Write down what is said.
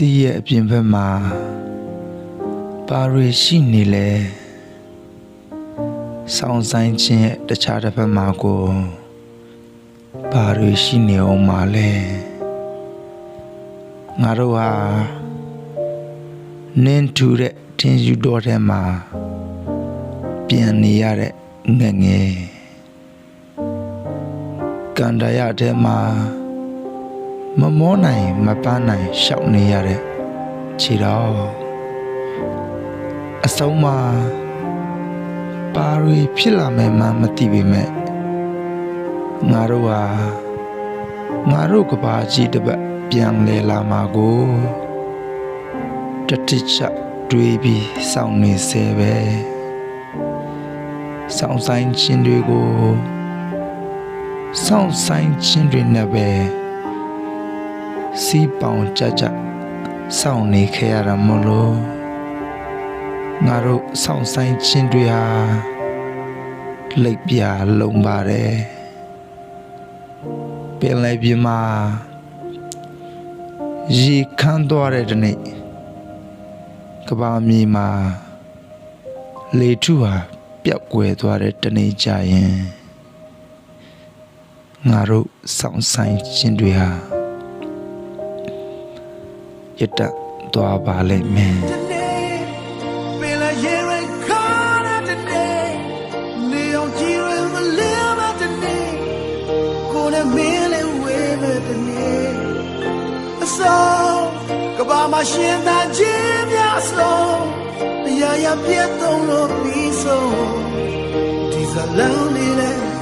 စီရဲ့အပြင်ဘက်မှာဘာတွေရှိနေလဲစောင်းဆိုင်ခြင်းရဲ့တခြားတစ်ဖက်မှာကိုဘာတွေရှိနေအောင်မလဲငါတို့ဟာနင်းထူတဲ့ထင်းယူတော်ထဲမှာပြန်နေရတဲ့ငငယ်ကန္တရထဲမှာမမောနိုင်မပန်းနိုင်ရှောက်နေရတဲ့ခြေတော်အဆုံးမှာဘာတွေဖြစ်လာမယ်မှမသိပေမဲ့ငါတို့ဟာငါတို့ကဘာကြီးတစ်ပတ်ပြန်လဲလာမှာကိုတတိချတွေးပြီးစောင့်နေစေပဲစောင့်ဆိုင်ခြင်းတွေကိုစောင့်ဆိုင်ခြင်းတွေနဲ့ပဲစီးပေါင်ကြကြစောင့်နေခဲ့ရတာမလို့ငါတို့စောင့်ဆိုင်ခြင်းတွေဟာလိပ်ပြလုံးပါတယ်ပင်လယ်ပြင်မှာရေခမ်းသွားတဲ့တနေ့ကဘာမြေမှာလေထုဟာပျောက်ကွယ်သွားတဲ့တနေ့ကြရင်ငါတို့စောင့်ဆိုင်ခြင်းတွေဟာရတတ်သွားပါလိမ့်မယ်ကဘာမရှင်သာခြင်းများဆုံးအရာရာပြတ်သုံးလို့ပြီးဆုံးဒီဇလန်းလေးလဲ